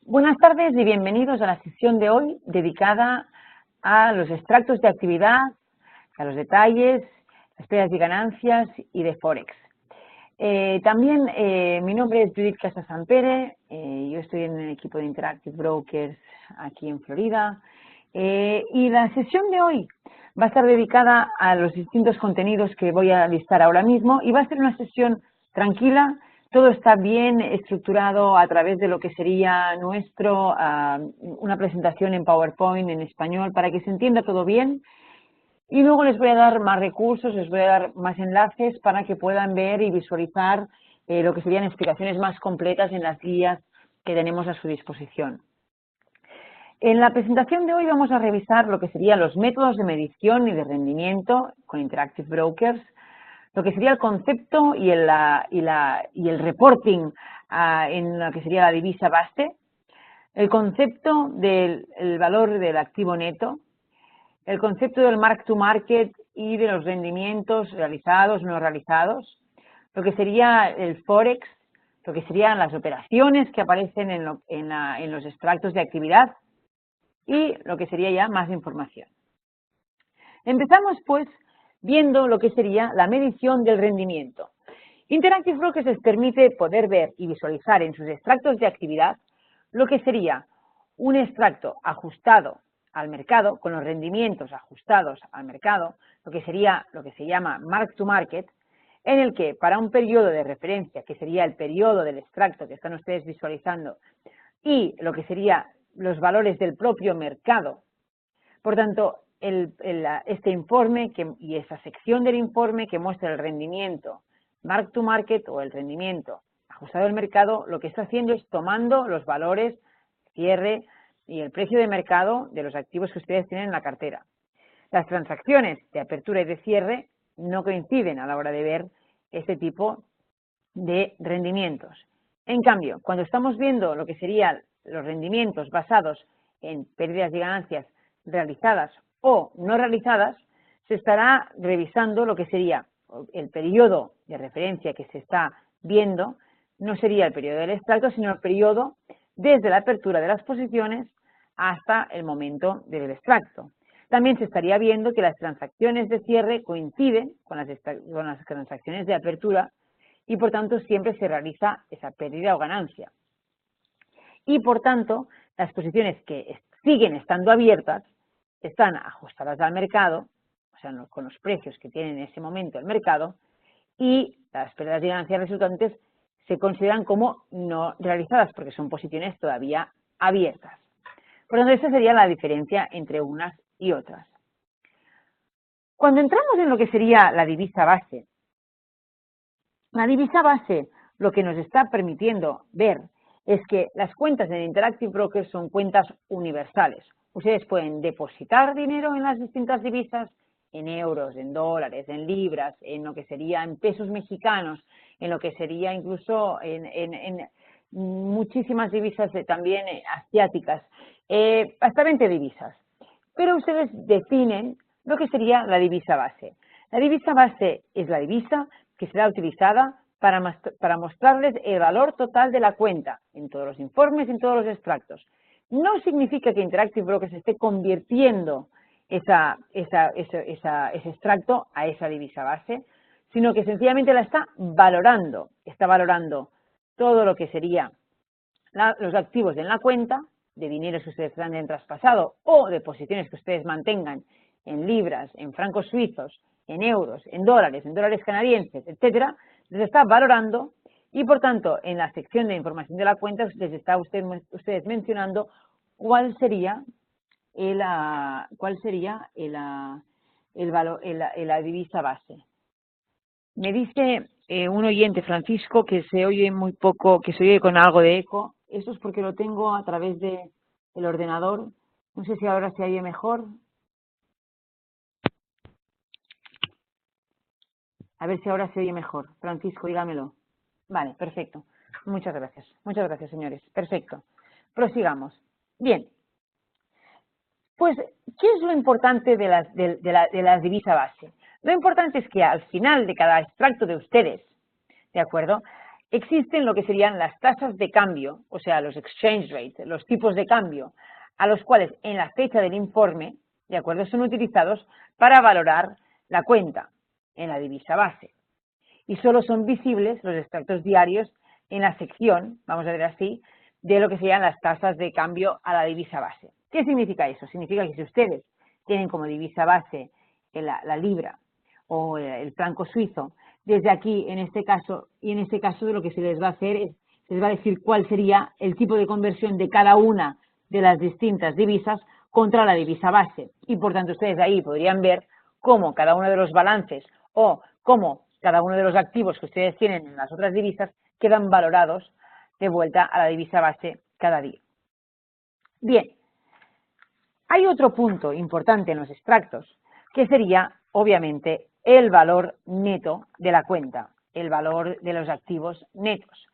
Buenas tardes y bienvenidos a la sesión de hoy dedicada a los extractos de actividad, a los detalles, las pérdidas y ganancias y de Forex. Mi nombre es Judith Casasampere, yo estoy en el equipo de Interactive Brokers aquí en Florida y la sesión de hoy va a estar dedicada a los distintos contenidos que voy a listar ahora mismo y va a ser una sesión tranquila. Todo está bien estructurado a través de lo que sería una presentación en PowerPoint en español para que se entienda todo bien. Y luego les voy a dar más recursos, les voy a dar más enlaces para que puedan ver y visualizar lo que serían explicaciones más completas en las guías que tenemos a su disposición. En la presentación de hoy vamos a revisar lo que serían los métodos de medición y de rendimiento con Interactive Brokers, lo que sería el concepto y el reporting en lo que sería la divisa base, el concepto del valor del activo neto, el concepto del mark to market y de los rendimientos realizados, no realizados, lo que sería el Forex, lo que serían las operaciones que aparecen en los extractos de actividad y lo que sería ya más información. Empezamos pues viendo lo que sería la medición del rendimiento. Interactive Brokers les permite poder ver y visualizar en sus extractos de actividad lo que sería un extracto ajustado al mercado, con los rendimientos ajustados al mercado, lo que se llama mark to market, en el que para un periodo de referencia, que sería el periodo del extracto que están ustedes visualizando, y lo que sería los valores del propio mercado. Por tanto, este informe y esa sección del informe que muestra el rendimiento mark to market o el rendimiento ajustado al mercado, lo que está haciendo es tomando los valores, cierre y el precio de mercado de los activos que ustedes tienen en la cartera. Las transacciones de apertura y de cierre no coinciden a la hora de ver este tipo de rendimientos. En cambio, cuando estamos viendo lo que serían los rendimientos basados en pérdidas y ganancias realizadas o no realizadas, se estará revisando lo que sería el periodo de referencia que se está viendo, no sería el periodo del extracto, sino el periodo desde la apertura de las posiciones hasta el momento del extracto. También se estaría viendo que las transacciones de cierre coinciden con las transacciones de apertura y por tanto siempre se realiza esa pérdida o ganancia. Y por tanto, las posiciones que siguen estando abiertas están ajustadas al mercado, o sea, con los precios que tiene en ese momento el mercado, y las pérdidas y ganancias resultantes se consideran como no realizadas porque son posiciones todavía abiertas. Por lo tanto, esa sería la diferencia entre unas y otras. Cuando entramos en lo que sería la divisa base lo que nos está permitiendo ver es que las cuentas en Interactive Brokers son cuentas universales. Ustedes pueden depositar dinero en las distintas divisas, en euros, en dólares, en libras, en lo que sería en pesos mexicanos, en lo que sería incluso en muchísimas divisas también asiáticas, hasta 20 divisas. Pero ustedes definen lo que sería la divisa base. La divisa base es la divisa que será utilizada para mostrarles el valor total de la cuenta en todos los informes y en todos los extractos. No significa que Interactive Brokers esté convirtiendo ese extracto a esa divisa base, sino que sencillamente la está valorando todo lo que sería los activos en la cuenta, de dineros que ustedes han traspasado o de posiciones que ustedes mantengan en libras, en francos suizos, en euros, en dólares canadienses, etcétera, les está valorando y por tanto en la sección de información de la cuenta les está ustedes mencionando cuál sería la divisa base. Me dice un oyente, Francisco, que se oye muy poco, que se oye con algo de eco. Esto es porque lo tengo a través del ordenador. No sé si ahora se oye mejor. A ver si ahora se oye mejor. Francisco, dígamelo. Vale, perfecto. Muchas gracias. Muchas gracias, señores. Perfecto. Prosigamos. Bien. Pues, ¿qué es lo importante de la divisa base? Lo importante es que al final de cada extracto de ustedes, ¿de acuerdo?, existen lo que serían las tasas de cambio, o sea, los exchange rates, los tipos de cambio, a los cuales en la fecha del informe, ¿de acuerdo?, son utilizados para valorar la cuenta en la divisa base. Y solo son visibles los extractos diarios en la sección, vamos a ver así, de lo que serían las tasas de cambio a la divisa base. ¿Qué significa eso? Significa que si ustedes tienen como divisa base la libra o el franco suizo, desde aquí, en este caso, y en este caso lo que se les va a hacer es, se les va a decir cuál sería el tipo de conversión de cada una de las distintas divisas contra la divisa base. Y por tanto ustedes ahí podrían ver cómo cada uno de los balances o cómo cada uno de los activos que ustedes tienen en las otras divisas quedan valorados de vuelta a la divisa base cada día. Bien, hay otro punto importante en los extractos, que sería, obviamente, el valor neto de la cuenta, el valor de los activos netos.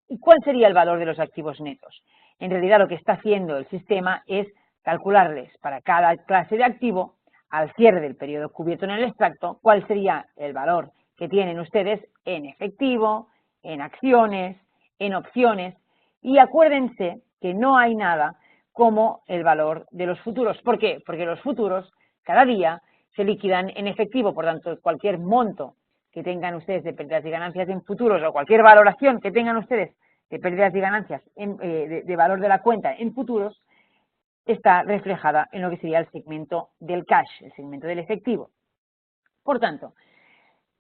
¿Y cuál sería el valor de los activos netos? En realidad lo que está haciendo el sistema es calcularles para cada clase de activo, al cierre del periodo cubierto en el extracto, cuál sería el valor que tienen ustedes en efectivo, en acciones, en opciones, y acuérdense que no hay nada como el valor de los futuros. ¿Por qué? Porque los futuros cada día se liquidan en efectivo, por tanto, cualquier monto que tengan ustedes de pérdidas y ganancias en futuros o cualquier valoración que tengan ustedes de pérdidas y ganancias de valor de la cuenta en futuros está reflejada en lo que sería el segmento del cash, el segmento del efectivo. Por tanto,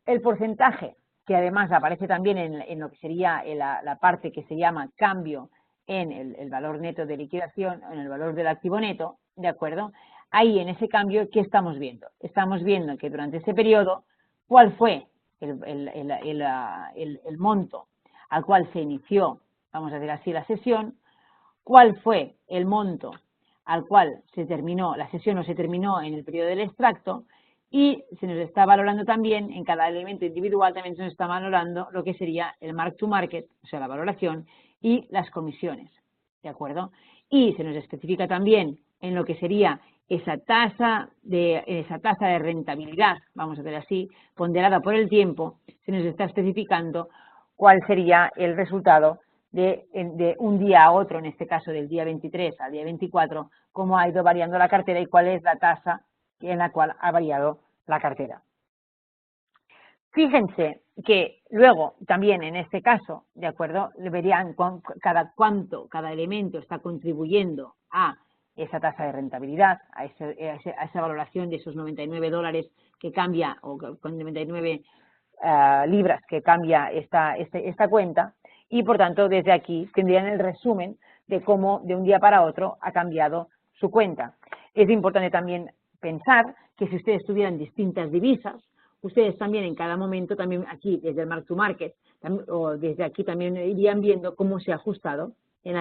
el porcentaje, que además aparece también en lo que sería la parte que se llama cambio en el valor neto de liquidación, en el valor del activo neto, ¿de acuerdo? Ahí en ese cambio, ¿qué estamos viendo? Estamos viendo que durante ese periodo, ¿cuál fue el monto al cual se inició, vamos a decir así, la sesión? ¿Cuál fue el monto al cual se terminó la sesión o se terminó en el periodo del extracto? Y se nos está valorando también, en cada elemento individual, también se nos está valorando lo que sería el mark to market, o sea, la valoración, y las comisiones, ¿de acuerdo? Y se nos especifica también en lo que sería esa tasa de rentabilidad, vamos a ver así, ponderada por el tiempo, se nos está especificando cuál sería el resultado de un día a otro, en este caso del día 23 al día 24, cómo ha ido variando la cartera y cuál es la tasa en la cual ha variado la cartera. Fíjense que luego también en este caso, ¿de acuerdo?, verían cada elemento está contribuyendo a esa tasa de rentabilidad, a esa valoración de esos $99 que cambia, o con 99 libras que cambia esta cuenta, y por tanto desde aquí tendrían el resumen de cómo de un día para otro ha cambiado su cuenta. Es importante también pensar que si ustedes tuvieran distintas divisas, ustedes también en cada momento, también aquí desde el mark to market, o desde aquí también irían viendo cómo se ha ajustado en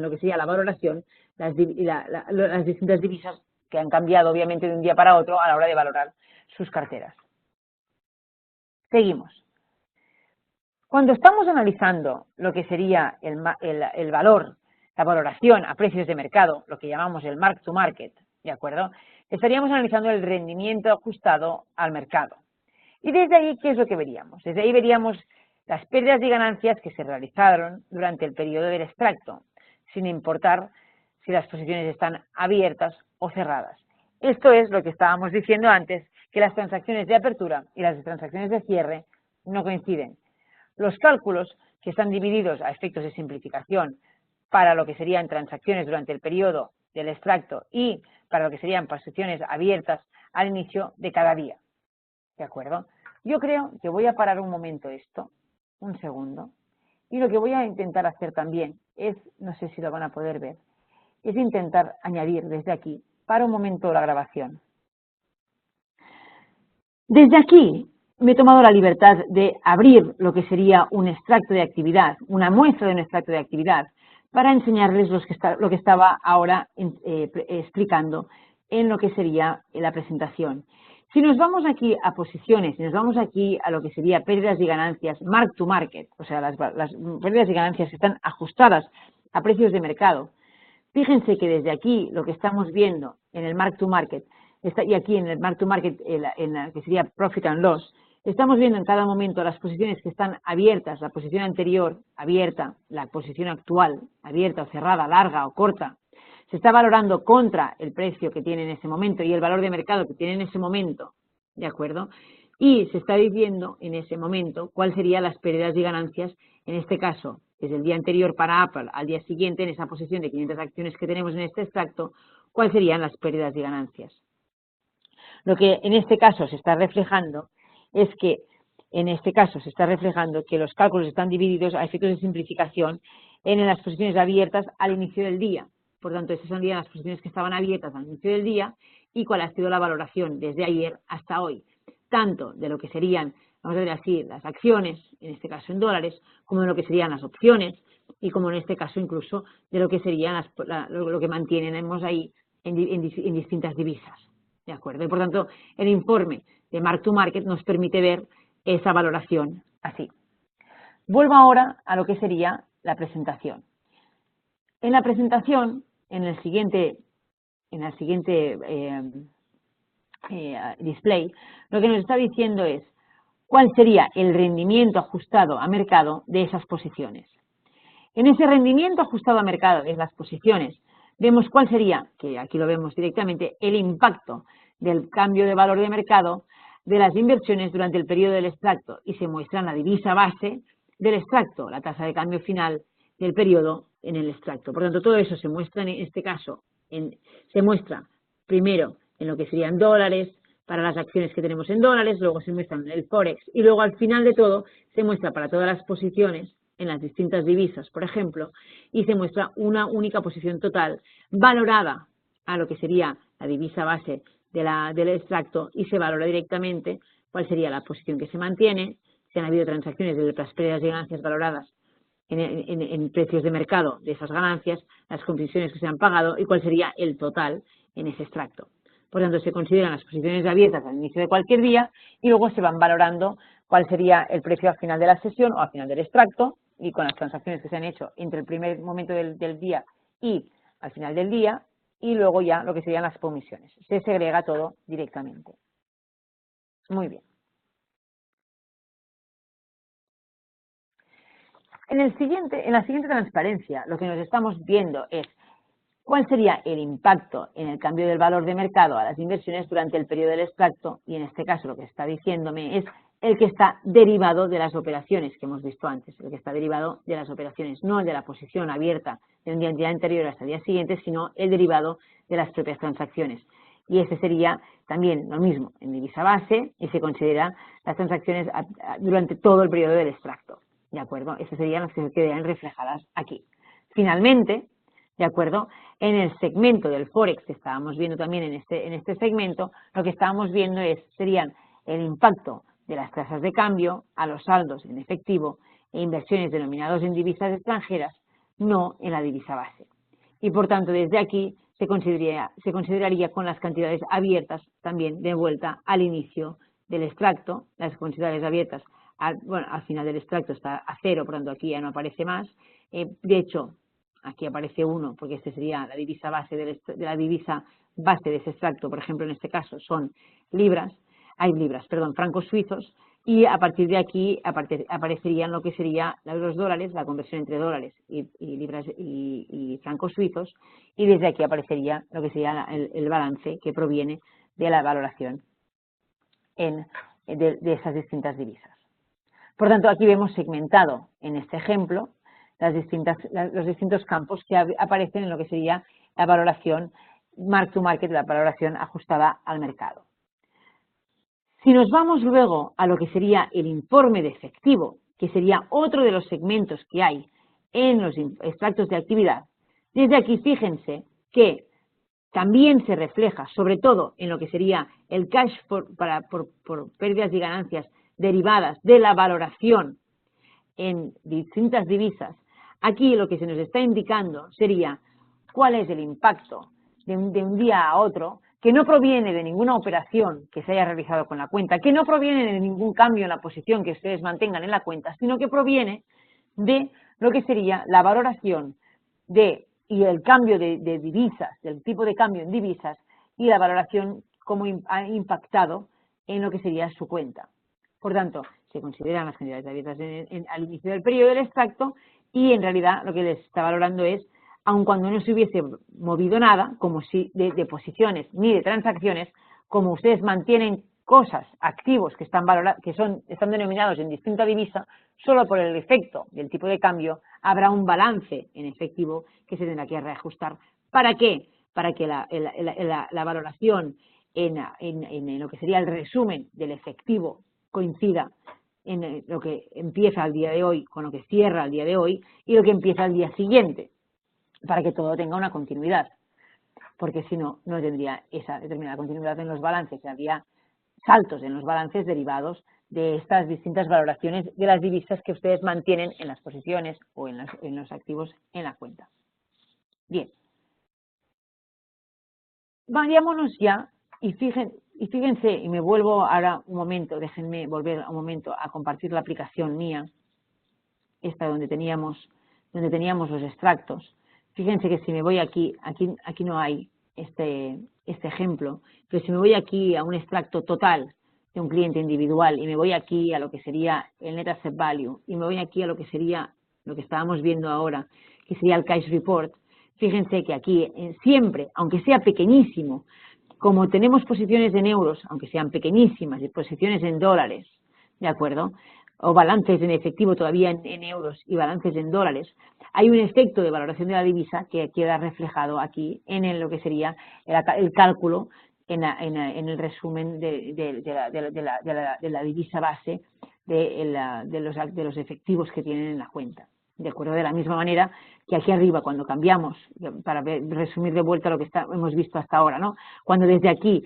lo que sería la valoración, las distintas divisas que han cambiado obviamente de un día para otro a la hora de valorar sus carteras. Seguimos. Cuando estamos analizando lo que sería el valor, la valoración a precios de mercado, lo que llamamos el mark to market, ¿de acuerdo?, estaríamos analizando el rendimiento ajustado al mercado. Y desde ahí, ¿qué es lo que veríamos? Desde ahí veríamos las pérdidas y ganancias que se realizaron durante el periodo del extracto, sin importar si las posiciones están abiertas o cerradas. Esto es lo que estábamos diciendo antes, que las transacciones de apertura y las transacciones de cierre no coinciden. Los cálculos, que están divididos a efectos de simplificación para lo que serían transacciones durante el periodo del extracto y para lo que serían posiciones abiertas al inicio de cada día. ¿De acuerdo? Yo creo que voy a parar un momento esto, un segundo, y lo que voy a intentar hacer también es, no sé si lo van a poder ver, es intentar añadir desde aquí, para un momento la grabación. Desde aquí me he tomado la libertad de abrir lo que sería un extracto de actividad, una muestra de un extracto de actividad, para enseñarles lo que estaba ahora explicando en lo que sería la presentación. Si nos vamos aquí a posiciones, si nos vamos aquí a lo que sería pérdidas y ganancias, mark to market, o sea, las pérdidas y ganancias que están ajustadas a precios de mercado, fíjense que desde aquí lo que estamos viendo en el mark to market, y aquí en el mark to market, en la que sería profit and loss, Estamos viendo en cada momento las posiciones que están abiertas, la posición anterior abierta, la posición actual abierta o cerrada, larga o corta. Se está valorando contra el precio que tiene en ese momento y el valor de mercado que tiene en ese momento, ¿de acuerdo? Y se está diciendo en ese momento cuáles serían las pérdidas y ganancias, en este caso, desde el día anterior para Apple al día siguiente, en esa posición de 500 acciones que tenemos en este extracto, cuáles serían las pérdidas y ganancias. Lo que en este caso se está reflejando es que los cálculos están divididos a efectos de simplificación en las posiciones abiertas al inicio del día. Por tanto, esas serían las posiciones que estaban abiertas al inicio del día y cuál ha sido la valoración desde ayer hasta hoy, tanto de lo que serían, vamos a decir así, las acciones, en este caso en dólares, como de lo que serían las opciones y como en este caso incluso de lo que serían lo que mantenemos ahí en distintas divisas. ¿De acuerdo? Y por tanto, el informe de Mark to Market nos permite ver esa valoración así. Vuelvo ahora a lo que sería la presentación. En la presentación, en el siguiente display, lo que nos está diciendo es cuál sería el rendimiento ajustado a mercado de esas posiciones. En ese rendimiento ajustado a mercado de las posiciones, vemos cuál sería, que aquí lo vemos directamente, el impacto del cambio de valor de mercado de las inversiones durante el periodo del extracto y se muestra en la divisa base del extracto, la tasa de cambio final del periodo en el extracto. Por lo tanto, todo eso se muestra en este caso, se muestra primero en lo que serían dólares, para las acciones que tenemos en dólares, luego se muestra en el Forex y luego al final de todo se muestra para todas las posiciones en las distintas divisas, por ejemplo, y se muestra una única posición total valorada a lo que sería la divisa base del extracto y se valora directamente cuál sería la posición que se mantiene, si han habido transacciones de las pérdidas y ganancias valoradas en precios de mercado de esas ganancias, las comisiones que se han pagado y cuál sería el total en ese extracto. Por tanto, se consideran las posiciones abiertas al inicio de cualquier día y luego se van valorando cuál sería el precio al final de la sesión o al final del extracto y con las transacciones que se han hecho entre el primer momento del día y al final del día y luego ya lo que serían las comisiones. Se segrega todo directamente. Muy bien. En la siguiente transparencia, lo que nos estamos viendo es cuál sería el impacto en el cambio del valor de mercado a las inversiones durante el periodo del extracto, y en este caso lo que está diciéndome es el que está derivado de las operaciones que hemos visto antes, el que está derivado de las operaciones, no el de la posición abierta de un día anterior hasta el día siguiente, sino el derivado de las propias transacciones. Y ese sería también lo mismo en divisa base y se considera las transacciones durante todo el periodo del extracto. ¿De acuerdo? Esas serían las que se quedarían reflejadas aquí. Finalmente, ¿de acuerdo? En el segmento del Forex que estábamos viendo también en este segmento, lo que estábamos viendo serían el impacto de las tasas de cambio a los saldos en efectivo e inversiones denominados en divisas extranjeras, no en la divisa base. Y por tanto, desde aquí se consideraría con las cantidades abiertas también de vuelta al inicio del extracto, las cantidades abiertas al final del extracto está a 0, por tanto aquí ya no aparece más. De hecho, aquí aparece 1 porque este sería la divisa base de ese extracto, por ejemplo en este caso son francos suizos, y a partir de aquí aparecerían lo que serían los dólares, la conversión entre dólares y libras y francos suizos, y desde aquí aparecería lo que sería el balance que proviene de la valoración de esas distintas divisas. Por tanto, aquí vemos segmentado en este ejemplo los distintos campos que aparecen en lo que sería la valoración mark to market, la valoración ajustada al mercado. Si nos vamos luego a lo que sería el informe de efectivo, que sería otro de los segmentos que hay en los extractos de actividad, desde aquí fíjense que también se refleja, sobre todo en lo que sería el cash por pérdidas y ganancias derivadas de la valoración en distintas divisas. Aquí lo que se nos está indicando sería cuál es el impacto de un día a otro, que no proviene de ninguna operación que se haya realizado con la cuenta, que no proviene de ningún cambio en la posición que ustedes mantengan en la cuenta, sino que proviene de lo que sería la valoración y el cambio de divisas, del tipo de cambio en divisas y la valoración cómo ha impactado en lo que sería su cuenta. Por tanto, se consideran las cantidades abiertas al inicio del periodo del extracto y en realidad lo que les está valorando es, aun cuando no se hubiese movido nada, como si de posiciones ni de transacciones, como ustedes mantienen cosas, activos que están están denominados en distinta divisa, solo por el efecto del tipo de cambio habrá un balance en efectivo que se tendrá que reajustar. ¿Para qué? Para que la valoración en lo que sería el resumen del efectivo coincida en lo que empieza al día de hoy con lo que cierra al día de hoy y lo que empieza al día siguiente, para que todo tenga una continuidad, porque si no, no tendría esa determinada continuidad en los balances, habría saltos en los balances derivados de estas distintas valoraciones de las divisas que ustedes mantienen en las posiciones o en los activos en la cuenta. Bien, vayámonos ya y fíjense, y me vuelvo ahora un momento, déjenme volver un momento a compartir la aplicación mía, esta donde teníamos los extractos. Fíjense que si me voy aquí no hay este ejemplo, pero si me voy aquí a un extracto total de un cliente individual y me voy aquí a lo que sería el Net Asset Value y me voy aquí a lo que sería lo que estábamos viendo ahora, que sería el Cash Report, fíjense que aquí siempre, aunque sea pequeñísimo, como tenemos posiciones en euros, aunque sean pequeñísimas, y posiciones en dólares, ¿de acuerdo?, o balances en efectivo todavía en euros y balances en dólares, hay un efecto de valoración de la divisa que queda reflejado aquí en lo que sería el cálculo en el resumen de la divisa base de los efectivos que tienen en la cuenta. De acuerdo, de la misma manera que aquí arriba cuando cambiamos, para resumir de vuelta lo que hemos visto hasta ahora, ¿no? Cuando desde aquí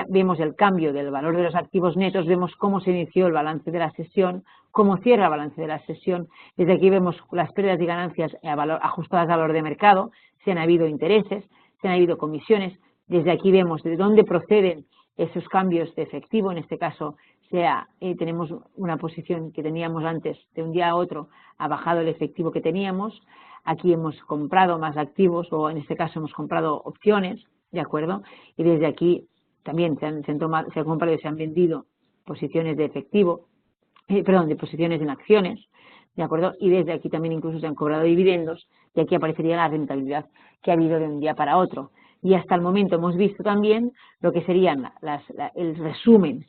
vemos el cambio del valor de los activos netos, vemos cómo se inició el balance de la sesión, cómo cierra el balance de la sesión, desde aquí vemos las pérdidas y ganancias ajustadas al valor de mercado, si han habido intereses, si han habido comisiones, desde aquí vemos de dónde proceden esos cambios de efectivo, en este caso tenemos una posición que teníamos antes, de un día a otro ha bajado el efectivo que teníamos, aquí hemos comprado más activos o en este caso hemos comprado opciones, ¿de acuerdo? Y desde aquí también se han comprado y se han vendido posiciones de efectivo, de posiciones en acciones, ¿de acuerdo? Y desde aquí también incluso se han cobrado dividendos y aquí aparecería la rentabilidad que ha habido de un día para otro. Y hasta el momento hemos visto también lo que serían el resumen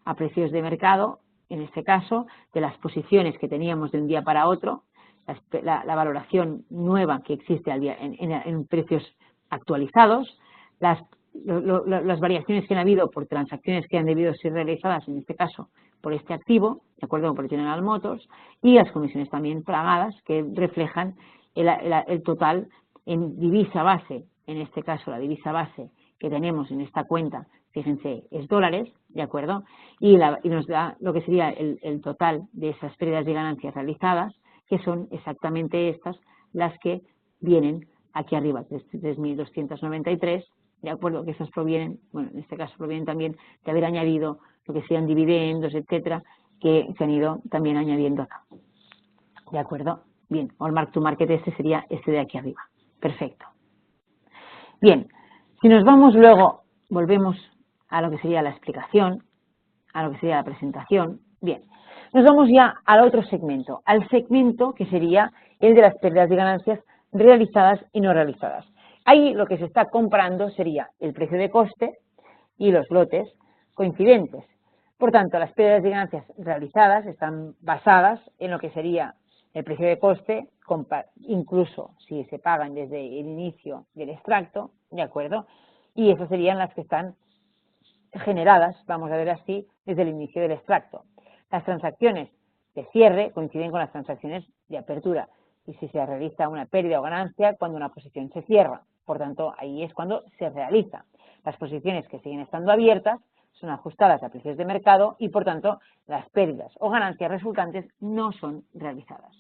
a precios de mercado, en este caso, de las posiciones que teníamos de un día para otro, la valoración nueva que existe al día en precios actualizados, las variaciones que han habido por transacciones que han debido ser realizadas, en este caso, por este activo, de acuerdo con General Motors, y las comisiones también pagadas que reflejan el total en divisa base, en este caso la divisa base que tenemos en esta cuenta, fíjense, es dólares, ¿de acuerdo? Y nos da lo que sería el total de esas pérdidas y ganancias realizadas, que son exactamente estas las que vienen aquí arriba, 3.293, ¿de acuerdo? Que esas provienen, bueno, en este caso provienen también de haber añadido lo que sean dividendos, etcétera, que se han ido también añadiendo acá, ¿de acuerdo? Bien, o el mark to market sería este de aquí arriba, perfecto. Bien, si nos vamos luego, volvemos a lo que sería la explicación, a lo que sería la presentación, bien, nos vamos ya al otro segmento, al segmento que sería el de las pérdidas y ganancias realizadas y no realizadas. Ahí lo que se está comprando sería el precio de coste y los lotes coincidentes. Por tanto, las pérdidas y ganancias realizadas están basadas en lo que sería el precio de coste, incluso si se pagan desde el inicio del extracto, ¿de acuerdo? Y esas serían las que están generadas, vamos a ver así, desde el inicio del extracto. Las transacciones de cierre coinciden con las transacciones de apertura y si se realiza una pérdida o ganancia cuando una posición se cierra. Por tanto, ahí es cuando se realiza. Las posiciones que siguen estando abiertas son ajustadas a precios de mercado y, por tanto, las pérdidas o ganancias resultantes no son realizadas.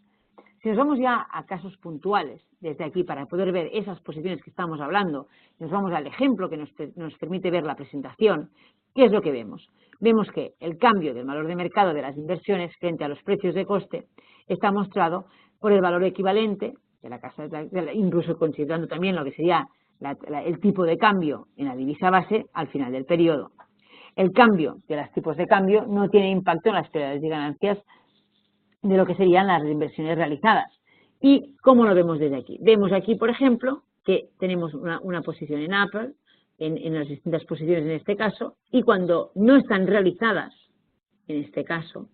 Si nos vamos ya a casos puntuales desde aquí para poder ver esas posiciones que estamos hablando, nos vamos al ejemplo que nos permite ver la presentación, ¿qué es lo que vemos? Vemos que el cambio del valor de mercado de las inversiones frente a los precios de coste está mostrado por el valor equivalente de la casa, incluso considerando también lo que sería el tipo de cambio en la divisa base al final del periodo. el cambio de los tipos de cambio no tiene impacto en las pérdidas y ganancias de lo que serían las inversiones realizadas. ¿Y cómo lo vemos desde aquí? Vemos aquí, por ejemplo, que tenemos una posición en Apple, en las distintas posiciones en este caso, y cuando no están realizadas, en este caso,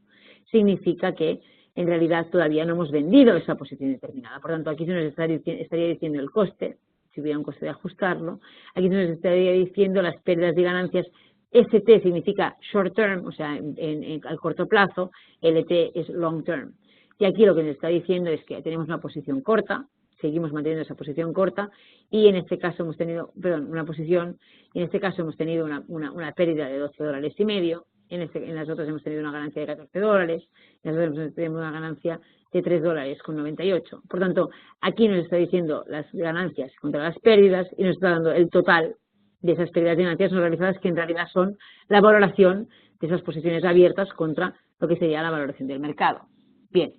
significa que en realidad todavía no hemos vendido esa posición determinada. Por tanto, aquí se nos estaría diciendo el coste, si hubiera un coste de ajustarlo, aquí se nos estaría diciendo las pérdidas y ganancias. ST significa short term, o sea, al corto plazo, LT es long term. Y aquí lo que nos está diciendo es que tenemos una posición corta, seguimos manteniendo esa posición corta, y en este caso hemos tenido, una posición, y en este caso hemos tenido una pérdida de $12,5, en las otras hemos tenido una ganancia de $14, en las otras hemos tenido una ganancia de $3,98. Por tanto, aquí nos está diciendo las ganancias contra las pérdidas y nos está dando el total de esas pérdidas y ganancias no realizadas, que en realidad son la valoración de esas posiciones abiertas contra lo que sería la valoración del mercado. Bien,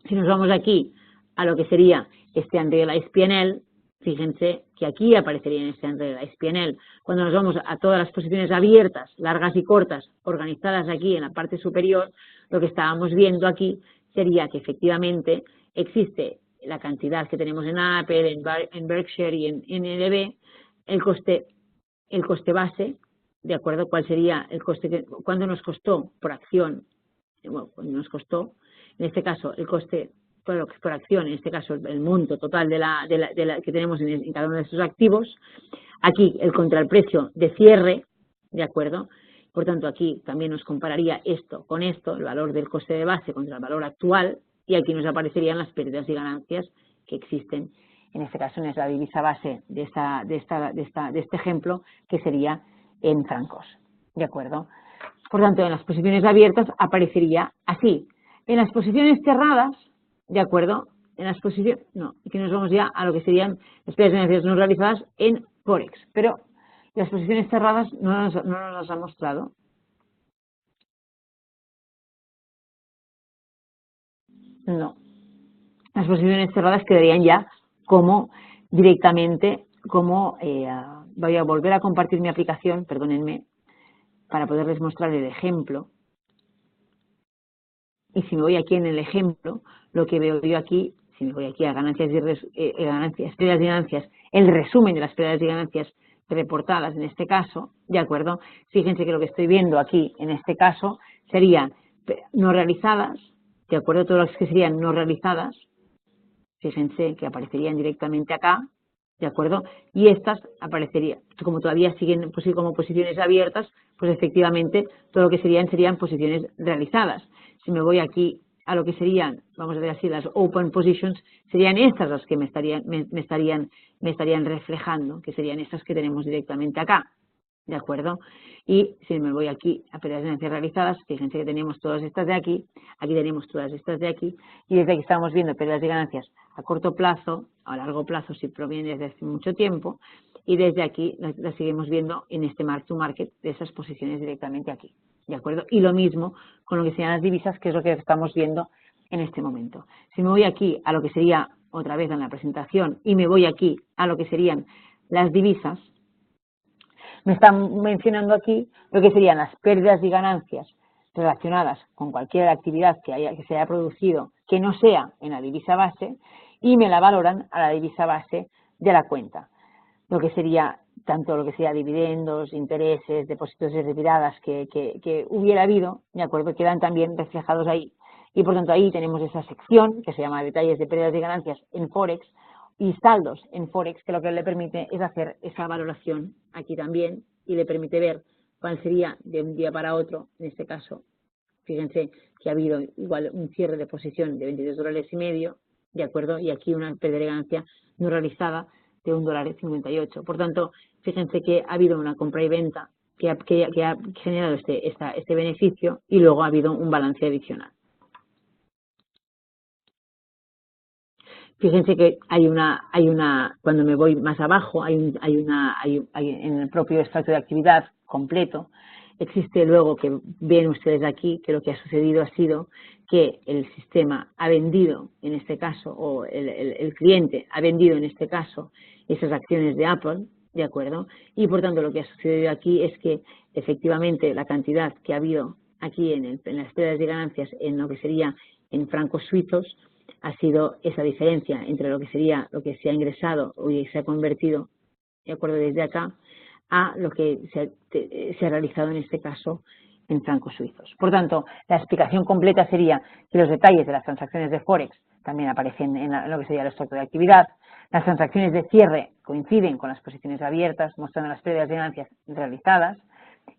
si nos vamos aquí a lo que sería este Unrealized P&L, fíjense que aquí aparecería en este Unrealized P&L. Cuando nos vamos a todas las posiciones abiertas, largas y cortas, organizadas aquí en la parte superior, lo que estábamos viendo aquí sería que efectivamente existe la cantidad que tenemos en Apple, en Berkshire y en LB, el coste base, ¿de acuerdo? ¿Cuál sería el coste? ¿Cuánto nos costó por acción? Bueno, cuando nos costó, en este caso, el coste por acción, en este caso, el monto total que tenemos en cada uno de estos activos. Aquí, el contra el precio de cierre, ¿de acuerdo? Por tanto, aquí también nos compararía esto con esto, el valor del coste de base contra el valor actual, y aquí nos aparecerían las pérdidas y ganancias que existen. En este caso, es la divisa base de este ejemplo, que sería en francos, ¿de acuerdo? Por tanto, en las posiciones abiertas aparecería así. En las posiciones cerradas, ¿de acuerdo? En las posiciones, no, aquí nos vamos ya a lo que serían las pérdidas y ganancias no realizadas en Forex, pero las posiciones cerradas no nos las ha mostrado. No. Las posiciones cerradas quedarían ya como directamente, como voy a volver a compartir mi aplicación, perdónenme, para poderles mostrar el ejemplo. Y si me voy aquí en el ejemplo, lo que veo yo aquí, si me voy aquí a ganancias y ganancias, pérdidas y ganancias, el resumen de las pérdidas y ganancias reportadas en este caso, ¿de acuerdo? Fíjense que lo que estoy viendo aquí en este caso serían no realizadas, ¿de acuerdo? Todas las que serían no realizadas, fíjense que aparecerían directamente acá, ¿de acuerdo? Y estas aparecerían, como todavía siguen como posiciones abiertas, pues efectivamente todo lo que serían posiciones realizadas. Si me voy aquí a lo que serían, vamos a ver así, las open positions, serían estas las que me estarían reflejando, que serían estas que tenemos directamente acá, ¿de acuerdo? Y si me voy aquí a pérdidas y ganancias realizadas, fíjense que tenemos todas estas de aquí tenemos todas estas de aquí, y desde aquí estamos viendo pérdidas y ganancias a corto plazo, a largo plazo si proviene desde hace mucho tiempo, y desde aquí las seguimos viendo en este mark to market de esas posiciones directamente aquí, ¿de acuerdo? Y lo mismo con lo que serían las divisas, que es lo que estamos viendo en este momento. Si me voy aquí a lo que sería, otra vez en la presentación, y me voy aquí a lo que serían las divisas, me están mencionando aquí lo que serían las pérdidas y ganancias relacionadas con cualquier actividad que se haya producido que no sea en la divisa base, y me la valoran a la divisa base de la cuenta. Lo que sería tanto lo que sea dividendos, intereses, depósitos y retiradas que hubiera habido, ¿de acuerdo? Quedan también reflejados ahí. Y por tanto ahí tenemos esa sección que se llama detalles de pérdidas y ganancias en Forex, y saldos en Forex, que lo que le permite es hacer esa valoración aquí también, y le permite ver cuál sería de un día para otro, en este caso, fíjense que ha habido igual un cierre de posición de $22,5, ¿de acuerdo? Y aquí una pérdida de ganancia no realizada de $1,58. Por tanto, fíjense que ha habido una compra y venta que ha generado este beneficio, y luego ha habido un balance adicional. Fíjense que cuando me voy más abajo, en el propio extracto de actividad completo, existe luego, que ven ustedes aquí, que lo que ha sucedido ha sido que el sistema ha vendido, en este caso, o el cliente ha vendido en este caso, esas acciones de Apple, ¿de acuerdo? Y por tanto lo que ha sucedido aquí es que efectivamente la cantidad que ha habido aquí en las pérdidas y ganancias en lo que sería en francos suizos ha sido esa diferencia entre lo que sería lo que se ha ingresado o se ha convertido, ¿de acuerdo? Desde acá a lo que se ha realizado en este caso en francos suizos. Por tanto, la explicación completa sería que los detalles de las transacciones de Forex también aparecen en lo que sería el extracto de actividad. Las transacciones de cierre coinciden con las posiciones abiertas, mostrando las pérdidas y ganancias realizadas,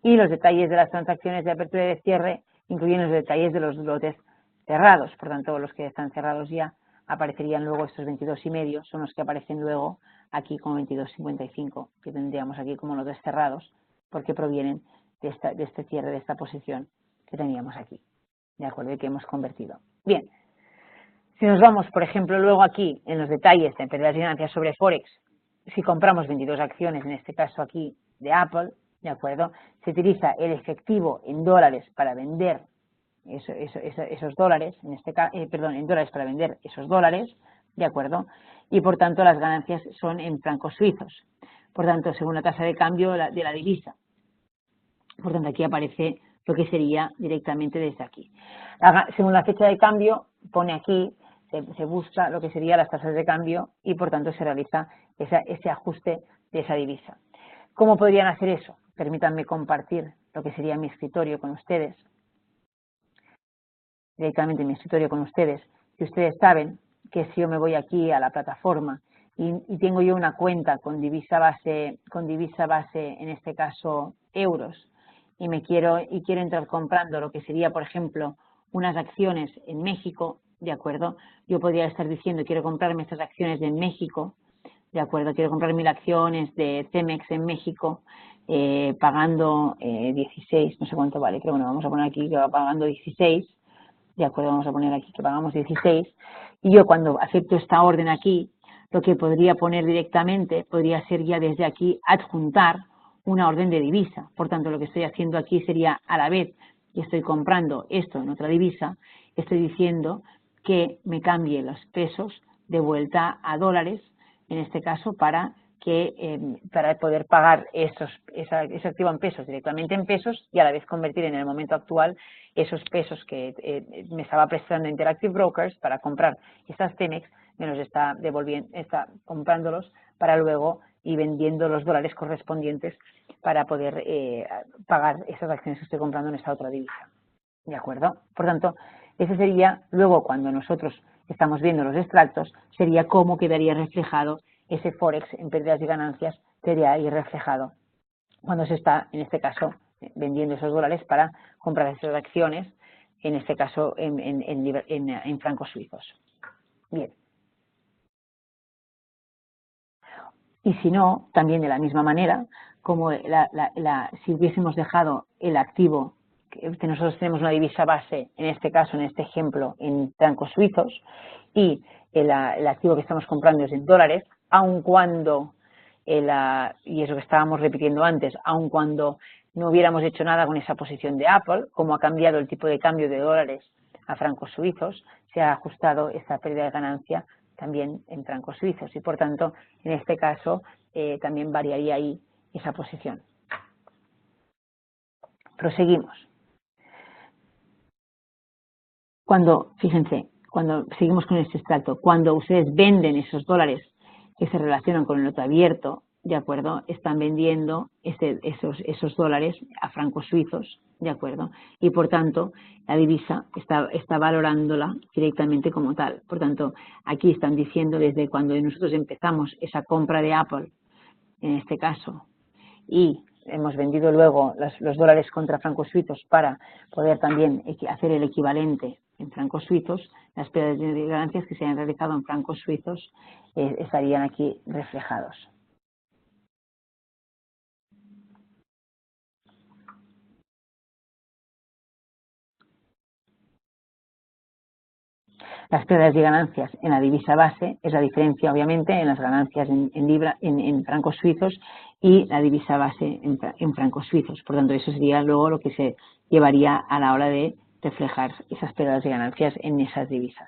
y los detalles de las transacciones de apertura y de cierre incluyen los detalles de los lotes cerrados. Por tanto, los que están cerrados ya aparecerían luego estos 22,5, son los que aparecen luego aquí como 22,55, que tendríamos aquí como lotes cerrados, porque provienen de este cierre, de esta posición que teníamos aquí, ¿de acuerdo? Y que hemos convertido. Bien, si nos vamos, por ejemplo, luego aquí en los detalles de pérdidas y ganancias sobre Forex, si compramos 22 acciones, en este caso aquí de Apple, ¿de acuerdo? Se utiliza el efectivo en dólares para vender esos dólares, en este caso, en dólares para vender esos dólares, ¿de acuerdo? Y por tanto las ganancias son en francos suizos. Por tanto, según la tasa de cambio de la divisa. Por tanto, aquí aparece lo que sería directamente desde aquí. Según la fecha de cambio, pone aquí, se busca lo que serían las tasas de cambio y por tanto se realiza ese ajuste de esa divisa. ¿Cómo podrían hacer eso? Permítanme compartir lo que sería mi escritorio con ustedes, directamente mi escritorio con ustedes. Si ustedes saben que si yo me voy aquí a la plataforma y tengo yo una cuenta con divisa base, en este caso euros, y quiero entrar comprando lo que sería, por ejemplo, unas acciones en México, ¿de acuerdo? Yo podría estar diciendo, quiero comprarme estas acciones en México, ¿de acuerdo? Quiero comprar 1000 acciones de Cemex en México, pagando 16, no sé cuánto vale, pero bueno, vamos a poner aquí que va pagando 16, ¿de acuerdo? Vamos a poner aquí que pagamos 16, y yo cuando acepto esta orden aquí, lo que podría poner directamente podría ser ya desde aquí adjuntar una orden de divisa. Por tanto, lo que estoy haciendo aquí sería, a la vez que estoy comprando esto en otra divisa, estoy diciendo que me cambie los pesos de vuelta a dólares, en este caso, para poder pagar ese activo en pesos directamente en pesos y a la vez convertir en el momento actual esos pesos que me estaba prestando Interactive Brokers para comprar estas Cemex, me los está devolviendo, está comprándolos para luego y vendiendo los dólares correspondientes para poder pagar esas acciones que estoy comprando en esta otra divisa. ¿De acuerdo? Por tanto, ese sería, luego cuando nosotros estamos viendo los extractos, sería cómo quedaría reflejado ese Forex en pérdidas y ganancias, quedaría ahí reflejado cuando se está, en este caso, vendiendo esos dólares para comprar esas acciones, en este caso en francos suizos. Bien. Y si no, también de la misma manera, como si hubiésemos dejado el activo, que nosotros tenemos una divisa base, en este caso, en este ejemplo, en francos suizos, y el activo que estamos comprando es en dólares, aun cuando, y eso que estábamos repitiendo antes, aun cuando no hubiéramos hecho nada con esa posición de Apple, como ha cambiado el tipo de cambio de dólares a francos suizos, se ha ajustado esa pérdida de ganancia también en francos suizos y por tanto en este caso también variaría ahí esa posición. Proseguimos. Fíjense, cuando seguimos con este extracto, cuando ustedes venden esos dólares que se relacionan con el lote abierto, ¿de acuerdo? Están vendiendo esos dólares a francos suizos, ¿de acuerdo? Y por tanto, la divisa está valorándola directamente como tal. Por tanto, aquí están diciendo desde cuando nosotros empezamos esa compra de Apple, en este caso, y hemos vendido luego los dólares contra francos suizos para poder también hacer el equivalente en francos suizos, las pérdidas de ganancias que se hayan realizado en francos suizos estarían aquí reflejados. Las pérdidas y ganancias en la divisa base es la diferencia, obviamente, en las ganancias en francos suizos y la divisa base en francos suizos. Por tanto, eso sería luego lo que se llevaría a la hora de reflejar esas pérdidas y ganancias en esas divisas.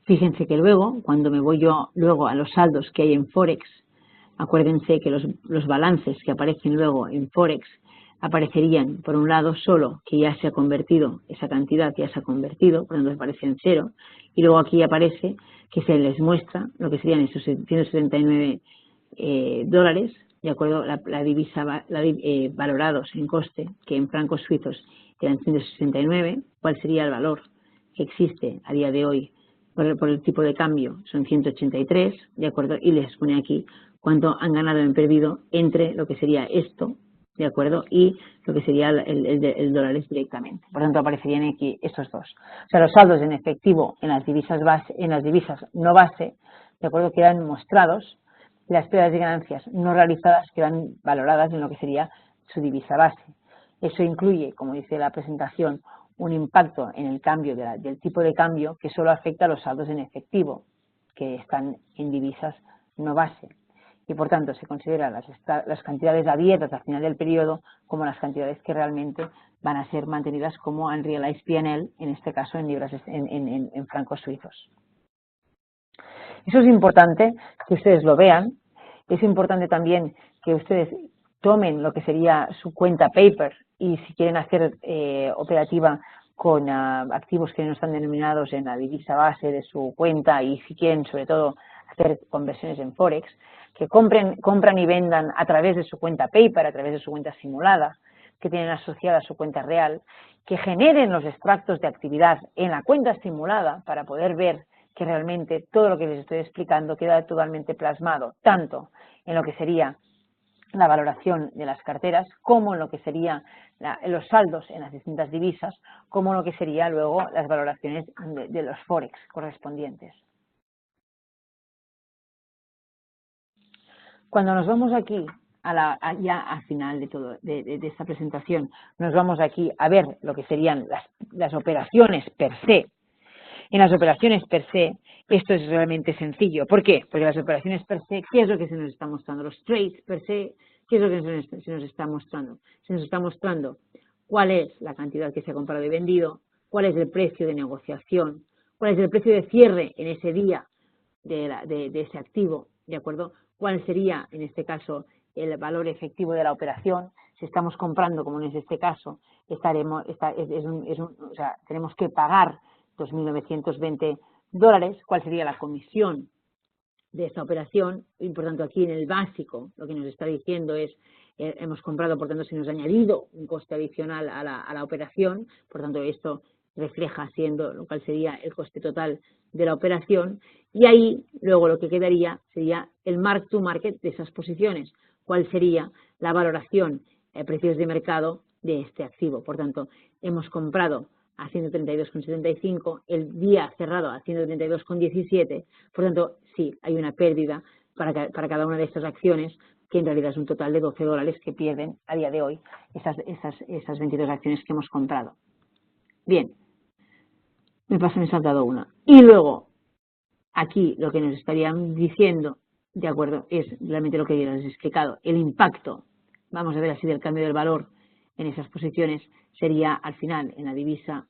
Fíjense que luego, cuando me voy yo luego a los saldos que hay en Forex, acuérdense que los balances que aparecen luego en Forex aparecerían, por un lado, solo que ya se ha convertido, esa cantidad ya se ha convertido, por lo tanto aparece en cero, y luego aquí aparece que se les muestra lo que serían esos 179 dólares, de acuerdo, la divisa valorados en coste, que en francos suizos eran 169, cuál sería el valor que existe a día de hoy por el tipo de cambio, son 183, de acuerdo, y les pone aquí cuánto han ganado o han perdido entre lo que sería esto, de acuerdo, y lo que sería el dólares directamente. Por tanto, aparecerían aquí estos dos. O sea, los saldos en efectivo en las divisas base, en las divisas no base, de acuerdo, quedan mostrados, y las pérdidas y ganancias no realizadas quedan valoradas en lo que sería su divisa base. Eso incluye, como dice la presentación, un impacto en el cambio del tipo de cambio que solo afecta a los saldos en efectivo, que están en divisas no base. Y por tanto se consideran las cantidades abiertas al final del periodo como las cantidades que realmente van a ser mantenidas como unrealized P&L, en este caso en libras, en francos suizos. Eso es importante que ustedes lo vean. Es importante también que ustedes tomen lo que sería su cuenta paper y si quieren hacer operativa con activos que no están denominados en la divisa base de su cuenta y si quieren sobre todo hacer conversiones en Forex, que compran y vendan a través de su cuenta paper, a través de su cuenta simulada, que tienen asociada a su cuenta real, que generen los extractos de actividad en la cuenta simulada para poder ver que realmente todo lo que les estoy explicando queda totalmente plasmado, tanto en lo que sería la valoración de las carteras, como en lo que sería los saldos en las distintas divisas, como en lo que sería luego las valoraciones de los Forex correspondientes. Cuando nos vamos aquí, ya al final de esta presentación, nos vamos aquí a ver lo que serían las operaciones per se. En las operaciones per se, esto es realmente sencillo. ¿Por qué? Porque las operaciones per se, ¿qué es lo que se nos está mostrando? Los trades per se, ¿qué es lo que se nos está mostrando? Se nos está mostrando cuál es la cantidad que se ha comprado y vendido, cuál es el precio de negociación, cuál es el precio de cierre en ese día de ese activo, ¿de acuerdo? ¿Cuál sería, en este caso, el valor efectivo de la operación? Si estamos comprando, como en este caso, tenemos que pagar 2.920 dólares, ¿cuál sería la comisión de esta operación? Y por tanto aquí en el básico lo que nos está diciendo es hemos comprado, por tanto se nos ha añadido un coste adicional a la operación, por tanto esto refleja siendo lo cual sería el coste total de la operación y ahí luego lo que quedaría sería el mark to market de esas posiciones, cuál sería la valoración precios de mercado de este activo. Por tanto, hemos comprado a 132,75, el día cerrado a 132,17, por tanto, sí, hay una pérdida para cada una de estas acciones, que en realidad es un total de 12 dólares que pierden a día de hoy esas 22 acciones que hemos comprado. Bien, me he saltado una. Y luego, aquí lo que nos estarían diciendo, de acuerdo, es realmente lo que ya les he explicado, el impacto, vamos a ver así, del cambio del valor en esas posiciones sería al final en la divisa,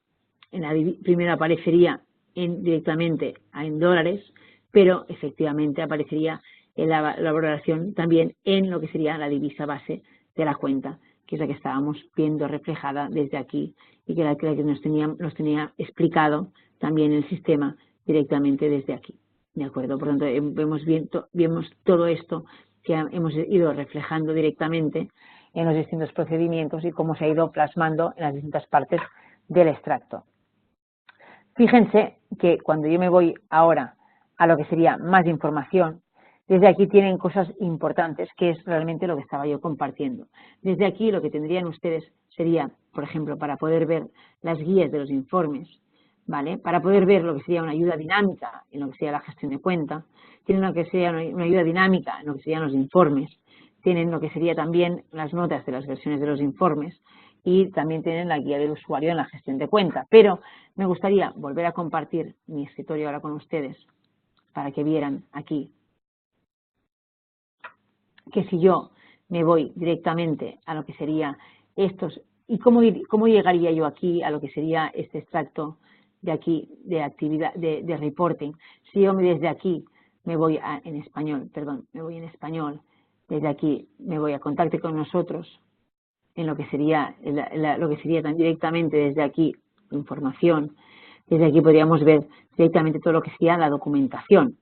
primero aparecería directamente en dólares, pero efectivamente aparecería en la valoración también en lo que sería la divisa base de la cuenta, que es la que estábamos viendo reflejada desde aquí y que la que nos tenía explicado también el sistema directamente desde aquí. ¿De acuerdo? Por tanto, vemos todo esto que hemos ido reflejando directamente en los distintos procedimientos y cómo se ha ido plasmando en las distintas partes del extracto. Fíjense que cuando yo me voy ahora a lo que sería más información, desde aquí tienen cosas importantes, que es realmente lo que estaba yo compartiendo. Desde aquí lo que tendrían ustedes sería, por ejemplo, para poder ver las guías de los informes, ¿vale? Para poder ver lo que sería una ayuda dinámica en lo que sería la gestión de cuenta, tienen lo que sería una ayuda dinámica en lo que serían los informes, tienen lo que sería también las notas de las versiones de los informes y también tienen la guía del usuario en la gestión de cuenta. Pero me gustaría volver a compartir mi escritorio ahora con ustedes para que vieran aquí que si yo me voy directamente a lo que sería estos, y cómo llegaría yo aquí a lo que sería este extracto de aquí de actividad, de reporting. Si yo desde aquí me voy en español, desde aquí me voy a contacte con nosotros, en lo que sería tan directamente desde aquí, información. Desde aquí podríamos ver directamente todo lo que sería la documentación.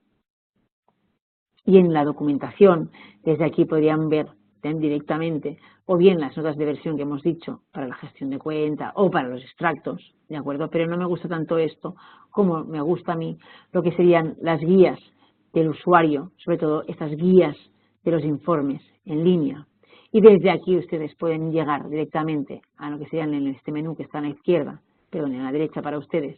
Y en la documentación, desde aquí podrían ver directamente, o bien las notas de versión que hemos dicho para la gestión de cuenta o para los extractos, ¿de acuerdo? Pero no me gusta tanto esto como me gusta a mí lo que serían las guías del usuario, sobre todo estas guías de los informes en línea. Y desde aquí ustedes pueden llegar directamente a lo que serían en este menú que está a la izquierda, perdón, a la derecha para ustedes,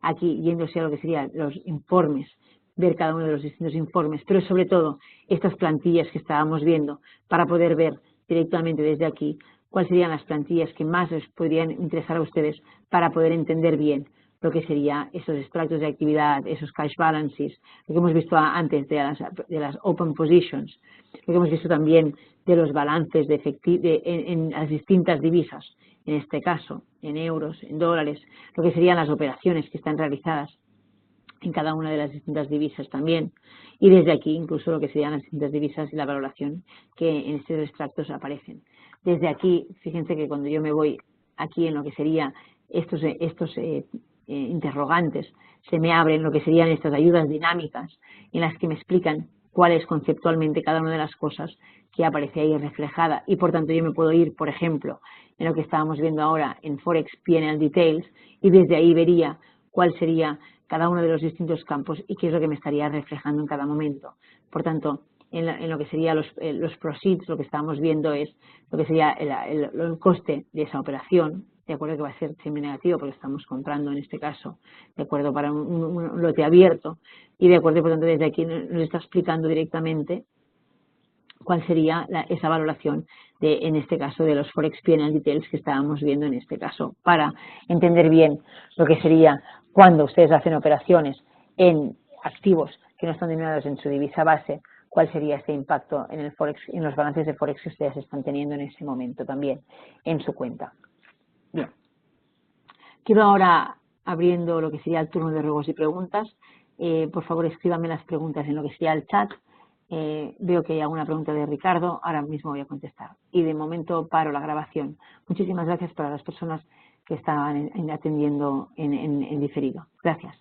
aquí yéndose a lo que serían los informes, ver cada uno de los distintos informes, pero sobre todo estas plantillas que estábamos viendo para poder ver directamente desde aquí cuáles serían las plantillas que más les podrían interesar a ustedes para poder entender bien lo que sería esos extractos de actividad, esos cash balances, lo que hemos visto antes de las open positions, lo que hemos visto también de los balances en las distintas divisas, en este caso en euros, en dólares, lo que serían las operaciones que están realizadas en cada una de las distintas divisas también, y desde aquí incluso lo que serían las distintas divisas y la valoración que en estos extractos aparecen. Desde aquí, fíjense que cuando yo me voy aquí en lo que sería estos interrogantes, se me abren lo que serían estas ayudas dinámicas en las que me explican cuál es conceptualmente cada una de las cosas que aparece ahí reflejada, y por tanto yo me puedo ir, por ejemplo, en lo que estábamos viendo ahora en Forex P&L Details, y desde ahí vería cuál sería cada uno de los distintos campos y qué es lo que me estaría reflejando en cada momento. Por tanto, en lo que sería los proceeds, lo que estamos viendo es lo que sería el coste de esa operación, de acuerdo, que va a ser siempre negativo porque estamos comprando en este caso, de acuerdo, para un lote abierto, y de acuerdo, por tanto, desde aquí nos está explicando directamente cuál sería esa valoración en este caso de los Forex P&L Details que estábamos viendo en este caso, para entender bien lo que sería cuando ustedes hacen operaciones en activos que no están denominados en su divisa base, cuál sería este impacto en el Forex, en los balances de Forex que ustedes están teniendo en ese momento también en su cuenta. Bien. Quiero ahora, abriendo lo que sería el turno de ruegos y preguntas, por favor escríbanme las preguntas en lo que sería el chat. Veo que hay alguna pregunta de Ricardo, ahora mismo voy a contestar. Y de momento paro la grabación. Muchísimas gracias para las personas que estaban atendiendo en diferido. Gracias.